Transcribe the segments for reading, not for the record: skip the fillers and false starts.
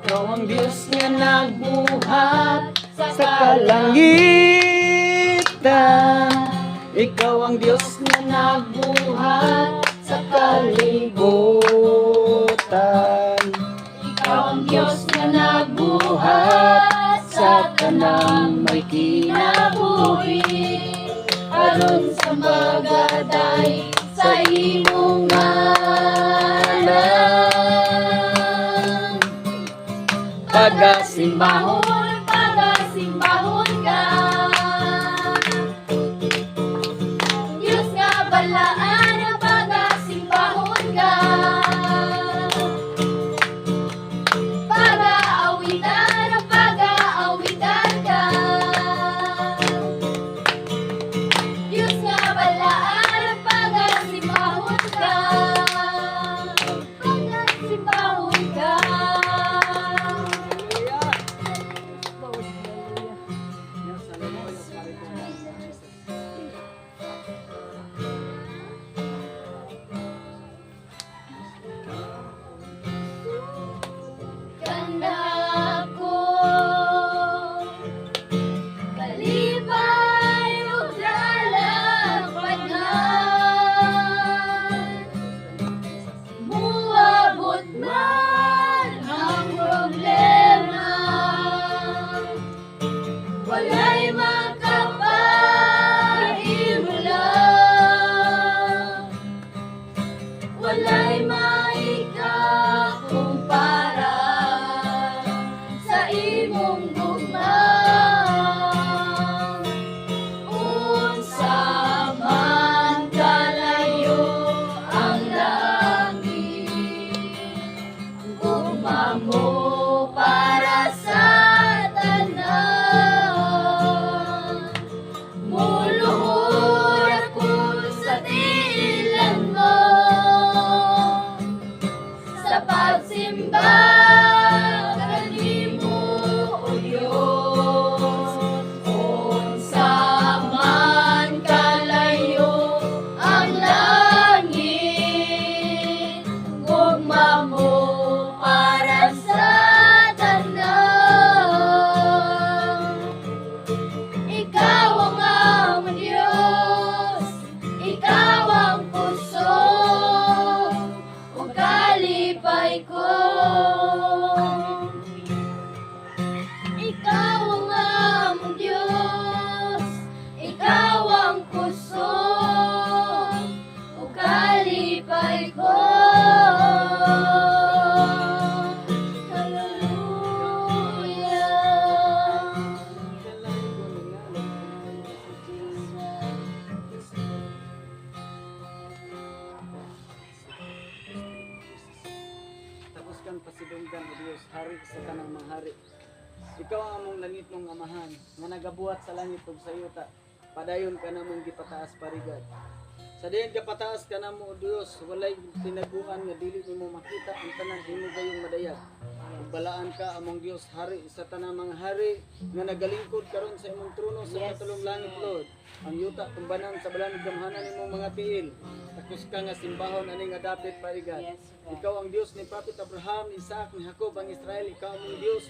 Ikaw ang Diyos nga nagbuhat sa kalangitan. Ikaw ang Diyos nga nagbuhat sa kalibutan. Ikaw ang Diyos nga nagbuhat sa tanang may kinabuhi. Aron sa magaday sa imong ngalan. Pagasimbahon, pagasimbahon ka. Diyos nga balaan, pagasimbahon ka. Pag-aawitan, pag-aawitan ka. Diyos nga balaan, pagasimbahon ka. Pagasimbahon ka. Ganda ko, kalipay ug lalakpadan. Muabot man ang problema, walay makapahimulang, walay maikakumpara sa imong gugma. Unsa man kalayo ang langit, gugma mo para sa tanan. Muluhod ako sa tiilan mo, sa pagsimba kanimo, O Diyos. Unsa man kalayo ang langit, gugma mo para sa tanan. Ikaw ang among Diyos, ikaw ang puso ug kalipay ko. Ikaw ang among Diyos, ikaw ang puso ug kalipay ko. Tapos kang pasidunggan o Diyos, hari sa tanang mga hari. Ikaw ang among langit mong amahan, nga nagabuhat sa langit ug sa yuta. Padayon ka namong gipataas parigad. Sa diyan ka pataas ka namo o Diyos, walay tinaguan nga dili nimo makita ang tanan himo gayong madayag. Ug balaan ka among Diyos, hari sa tanang mga hari, nga nagalingkod karon sa imong trono sa katulong langit, Lord. Ang yuta tumbanan sa balang gamhanan nimong mga tiil. Takos ka nga simbahon ani nga dapit parigad. Ikaw ang Diyos ni Prophet Abraham, ni Isaac, ni Jacob, ang Israel. Ikaw ang Diyos.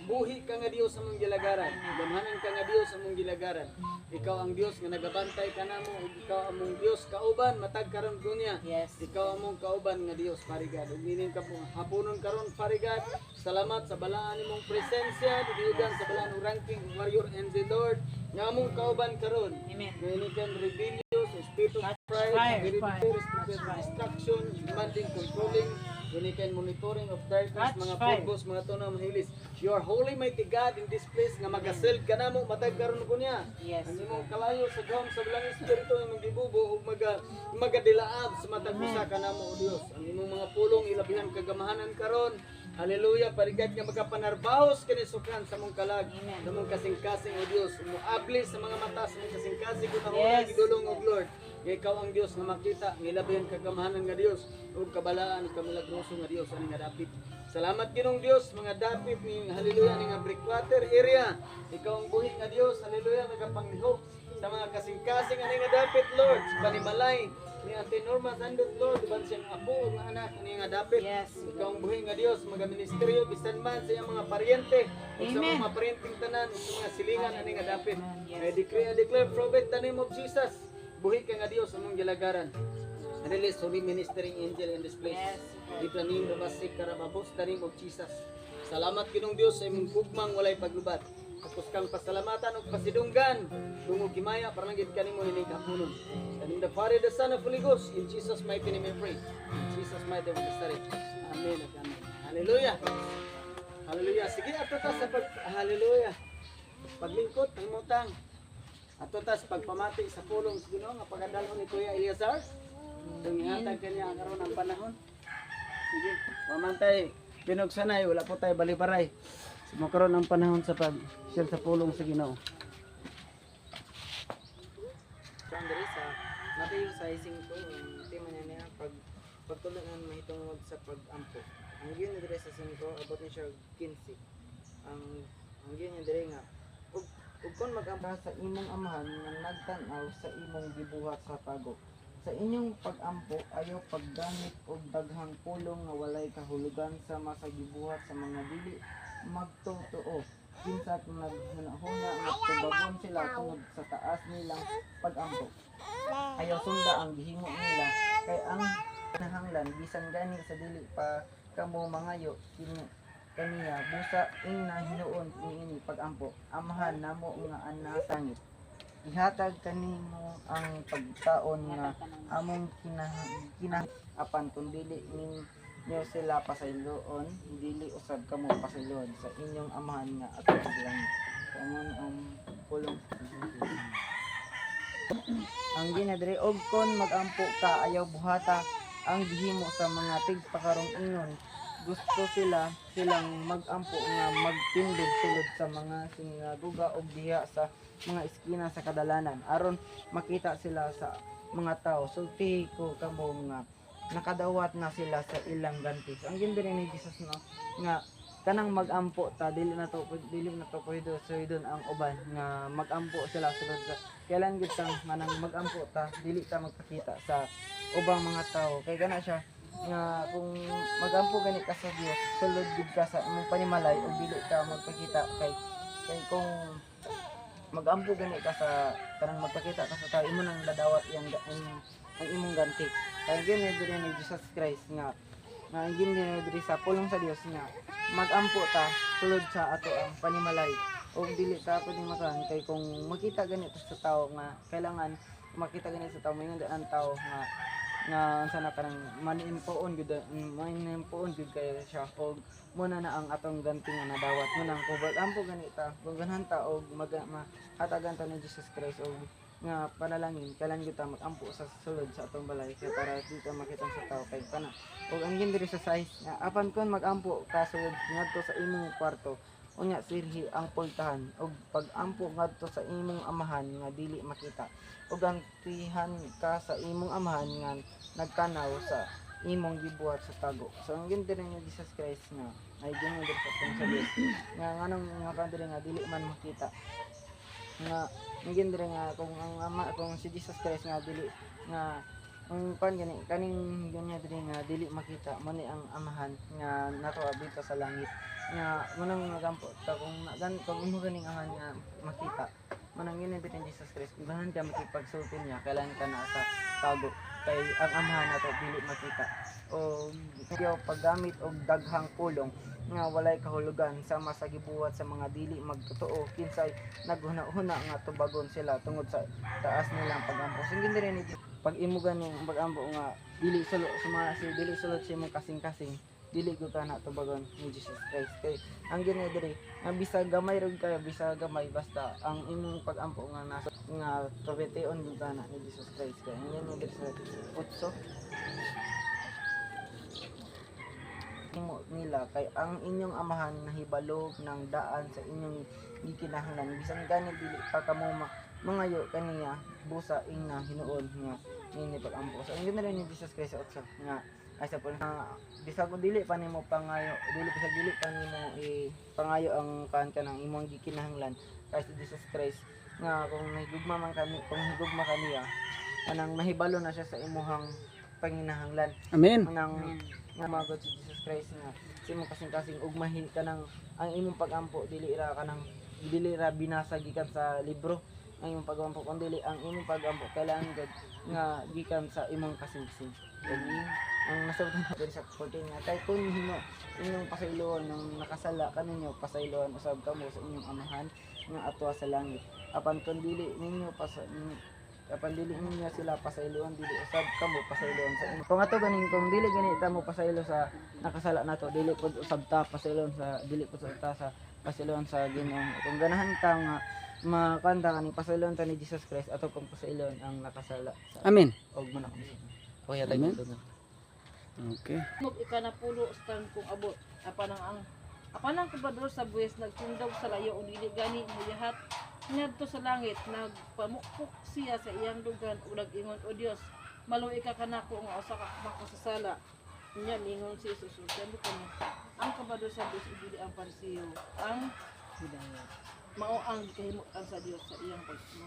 Buhi ka nga Diyos among gilagaran. Gamhanan ka nga Diyos among gilagaran. Ikaw ang Diyos nga nagabantay ka namo, ug ikaw among Diyos kauban matag karon dunya. Ikaw among kauban nga Diyos parigad. Ug ninin ka po hapunon karon parigad. Salamat sa balaan nimong presensya, diugan sa balaan ranking warrior and the Lord. Nga among kauban karon. Amen. Nga kan rebellious, spirit of pride, spirit of destruction, demanding, controlling, Unikan monitoring of darkness, mga pulbos, mga tunaw, mahilis. You are holy, mighty God, in this place, nga magasil ka na mo, matag karon ko niya. Ang imong kalayo sa gawam sa bilang espiritu, imong gibubo, ug magadilaab sa matag usa ka na mo, O Dios. Ang imong mga pulong, ilabihan kagamahanan karon. Hallelujah, parigad nga magapanarbahos kani sukran sa mong kalag, sa mong kasing-kasing, O Dios. Umuabli sa mga mata, sa mong kasing-kasing, kung nahuna, gidulong, O Lord. Kaya ikaw ang Diyos nga makita, nilabihan kagamahanan nga Diyos, o kabalaan, kamilagroso nga Diyos, ani nga dapit. Salamat Ginong Diyos, mga dapit ni hallelujah, ni nga breakwater area. Ikaw ang buhi nga Diyos, hallelujah, nagapanglihok sa mga kasing-kasing, ani nga dapit, Lord, sa panimalay, ni Ate Norma sandot Lord ban siyang apo nga anak ni nga dapit. Yes. Ikaw ang buhi nga Dios magaministeryo bisan man sa iyang mga paryente ug sa Amen. mga paryenteng tanan ug sa mga silingan ani nga dapit. Amen. I declare prophet the name of Jesus. Buhi kay nga Dios among gilagaran. Release holy ministering angel in this place. Yes. Di planing rabasik karababos the name of Jesus. Salamat Ginoong Dios sa imong gugmang walay paglubat. Tapos kang pasalamatan o pasidunggan. Tungog himaya para lang gid kanimo hining kapunon. And in the Father, the Son, of Holy Ghost, in Jesus' mighty name I pray. In Jesus' mighty name I pray. Amen at amen. Hallelujah. Hallelujah. Sige, ato ta sa hallelujah. Paglingkod, pangimutang. Ato ta sa pagpamati sa pulong sa Ginoo nga pagadalhon ni Kuya Eliazar. Itong ihatag kanya karon ang panahon. Sige, mamantay. Pinugsanay, wala po tayo balibaray. Makaroon ng panahon sa pag-share sa pulong sa Ginoo. So, Andre, sa Matthew 5:5, ang tema niya pagtulungan mahitungod sa pag-ampo. Ang yun na dire sa 5, abot ni siya 15. Ang yun na dire nga, ug kon mag-ampo sa imong amahan nga nagtan-aw sa imong gibuhat sa tago. Sa inyong pag-ampo, ayaw paggamit og daghang pulong nga walay kahulugan sa masagibuhat sa mga dili magtotoo. Kinsat naghuna-huna nga tubagon sila tungod sa taas nilang pag-ampo. Ayaw sunda ang gihimo nila kay ang nahanglan bisan gani sa dili pa kamo mangayo kaniya busa ing nahinuon niini pag-ampo. Amahan namo nga ana sangit. Ihatag kanimo ang pagtaon nga among apan kun dili ninyo sila pasayloon, dili usab kamo pasayloon sa inyong amahan nga ato sa langit. Kamon ang pulong ang ginadre og kon magampo ka ayaw buhata ang gihimo sa mga tigpakarong ingon. Gusto silang magampo nga magtindog sulod sa mga sinaguga o diha sa mga eskina sa kadalanan aron makita sila sa mga tao. Sulti ko kamo nga nakadawat na sila sa ilang ganti. So, ang ganda rin ni Jesus no nga kanang magampo ta dili na to pwede suhidon ang uban nga magampo sila sulod sa kailan gid tang manang magampo ta dili ta magpakita sa ubang mga tao kay kana siya nga kung magampo gani ka sa Dios sulod gid ka sa imong panimalay ug dili ka magpakita kay kung magampo gani ka sa kanang magpakita ka sa tao imo nang dadawat ang imong ganti kay gani diri ni Jesus Christ nga ang gini diri sa pulong sa Dios nga magampo ta sulod sa ato ang panimalay ug dili ta pwedeng makahan kay kung makita ganito sa tao nga kailangan makita ganito sa tao may ang tao nga sana kanang manimpoon gud kay siya og muna na ang atong ganti nga nadawat mo nang kung ampo ganita kung ganhan ta og mahatagan ta ni Jesus Christ og nga panalangin kailan kita magampo sa sulod sa atong balay kay para dito makita sa tao kay kana ug ang gindiri sa size nga apan kon magampo ka sulod ngadto sa imong kwarto unya sirhi ang pultahan ug pag-ampo ngadto sa imong amahan nga dili makita ug gantihan ka sa imong amahan nga nagtanaw sa imong gibuhat sa tago. So ang gindiri ni Jesus Christ nga ay ginudiri sa atong salis nga nganong nga kadiri nga dili man makita nga ngin dire nga kung ang ama kung si Jesus Christ nga dili nga ang kaning dunya dire nga dili makita mo ni ang amahan nga nato dito sa langit nga manang nagampo ta kung imo ganing amahan nga makita manang yun dire ni Jesus Christ ibahan ka makipagsulti niya kailan ka na sa tago kay ang amahan nato dili makita o paggamit og daghang pulong nga walay kahulugan sama sa gibuhat sa mga dili magtotoo kinsay naghuna-huna nga tubagon sila tungod sa taas nilang pag-ampo. Singin din ni pag imo ganing pag-ampo nga dili sulod sa mga dili sulod sa imong kasing-kasing dili gyud ka na tubagon ni Jesus Christ. Kay ang gini diri nga bisag gamay rog kayo bisag gamay basta ang imong pag-ampo nga nasa nga probeteon gyud ka na ni Jesus Christ. Kay ang gini diri sa utso nila kay ang inyong amahan nahibalog ng daan sa inyong gikinahanglan bisan gani dili pa kamo mangayo kaniya busa ing na hinuon nga nini pag-ampo. So ang ganda rin ni Jesus Christ sa nga ay sa pula bisag dili pa nimo pangayo dili pa nimo pangayo ang kan kanang imong gikinahanglan kay si Jesus Christ nga kung higugma man kami kung higugma kaniya kanang mahibalo na siya sa imuhang panginahanglan. Amen. Kanang nga magod si Jesus Christ nga sa imong kasing-kasing ug mahi kanang ang imong pag-ampo dili ra binasa gikan sa libro. Ang imong pag-ampo kun dili ang imong pag-ampo kailangan gud nga gikan sa imong kasing-kasing. Ang nasabtan natin sa 14 nga kay kung himo inyong pasayloon ng nakasala kaninyo pasayloon usab kamo sa inyong amahan nga atwa sa langit. Apan kun dili ninyo sila pasayloon dili usab kamo pasayloon sa inyo. Kung ato ganing kung dili gani ta mo pasaylo sa nakasala nato dili pud usab ta pasayloon sa dili pud usab ta sa pasayloon sa Ginoo. Kung ganahan ta nga makanta kaning pasayloon ta ni Jesus Christ ato pang pasayloon ang nakasala sa Amen. og manak. Kuya tayo Amen. tunod. Okay. Nog ikanapulo stand kung abot apanang kubador sa buwis nagtindog sa layo ug dili gani moyahat ngadto sa langit nagpamukpok siya sa iyang dugan ug nag-ingon o Dios maluoy ka kanako nga usa ka makasasala niya lingon si Jesus sabi kanya ang kabador sa buwis ug dili ang parisiyo ang mao ang kahimutan sa Dios sa iyang pag